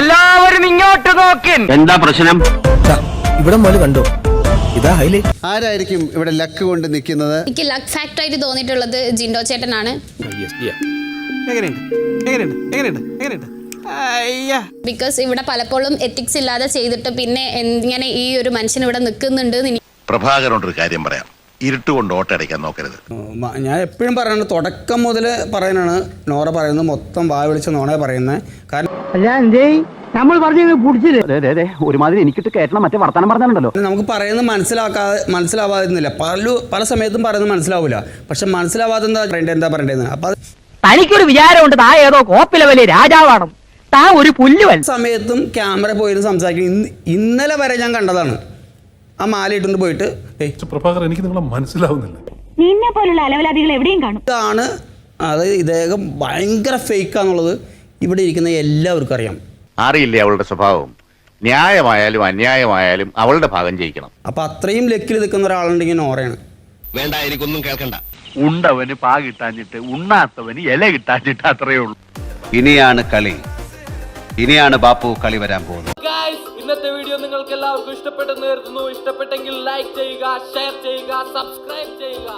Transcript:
എല്ലാവരും ഇങ്ങോട്ട് നോക്കിൻ. എന്താ പ്രശ്നം? ഇവിടെ മോല് കണ്ടോ, ഇതാ ഹൈലൈറ്റ്. ആരായിരിക്കും ഇവിടെ ലക്ക് കൊണ്ട് നിൽക്കുന്നത്? എനിക്ക് ലക്ക് ഫാക്ടർ ആയിട്ട് തോന്നിയിട്ടുള്ളത് ജിൻഡോ ചേട്ടനാണ്. ബിക്കോസ് ഇവിടെ പലപ്പോഴും എത്തിക്സ് ഇല്ലാതെ ചെയ്തിട്ട് പിന്നെ എങ്ങനെ ഈ ഒരു മനുഷ്യൻ ഇവിടെ നിൽക്കുന്നുണ്ട്. പ്രഭാകരനോടൊരു കാര്യം പറയാം, ഇരുട്ടുകൊണ്ട് ഓട്ടയടിക്കാൻ നോക്കരുത്. ഞാൻ എപ്പോഴും പറയുന്നത്, തുടക്കം മുതൽ പറയാനാണ് നോറ പറയുന്നത് മൊത്തം വായ വിളിച്ച് നോണ പറയുന്നത്. കാരണം നമ്മൾ പറഞ്ഞു ഒരുമാതിരി എനിക്കിട്ട് കേട്ടണം, മറ്റേ വർത്താനം പറഞ്ഞാലുണ്ടല്ലോ. നമുക്ക് പറയുന്നത് മനസ്സിലാവാതിരുന്നില്ല. പല സമയത്തും പറയുന്നത് മനസ്സിലാവില്ല. പക്ഷെ മനസ്സിലാവാതെ എന്താ പറയേണ്ടത്. അപ്പൊ തനിക്കൊരു വിചാരമുണ്ട്, താ ഏതോ കോപ്പിലെ വലിയ രാജാവാണ്, താ ഒരു പുല്ലുവൻ. സമയത്തും ക്യാമറ പോയിരുന്ന് സംസാരിക്കുന്നത് ഇന്നലെ വരെ ഞാൻ കണ്ടതാണ്. ആ മാല ഇട്ടുകൊണ്ട് പോയിട്ട് പ്രഭാകർ, എനിക്ക് നിങ്ങളെ മനസ്സിലാവുന്നില്ല. നിന്നെ പോലുള്ള അലവലാദികൾ എവിടെയും കാണും. ഇതാണ് അത്. ഇദ്ദേഹം ഭയങ്കര ഫേക്കാന്നുള്ളത് ഇവിടെ ഇരിക്കുന്ന എല്ലാവർക്കും അറിയാം. അറിയില്ലേ അവളുടെ സ്വഭാവം? ന്യായമായാലും അന്യായമായാലും അവളുടെ ഭാഗം ജയിക്കണം. അപ്പൊ അത്രയും ലക്കിൽ നിൽക്കുന്ന ഒരാളുണ്ടെങ്കിൽ നോറയാണ്. വേണ്ട, എനിക്കൊന്നും കേൾക്കണ്ട. ഉണ്ടവന് പാ കിട്ടാഞ്ഞിട്ട് ഉണ്ണാത്തവന് ഇല കിട്ടാഞ്ഞിട്ട് അത്രയേ ഉള്ളൂ. ഇനിയാണ് കളി, ഇനിയാണ് ബാപ്പു കളി വരാൻ പോകുന്നത്. ഇന്നത്തെ വീഡിയോ നിങ്ങൾക്ക് എല്ലാവർക്കും ഇഷ്ടപ്പെട്ടെന്ന് കരുതുന്നു. ഇഷ്ടപ്പെട്ടെങ്കിൽ ലൈക്ക് ചെയ്യുക, ഷെയർ ചെയ്യുക, സബ്സ്ക്രൈബ് ചെയ്യുക.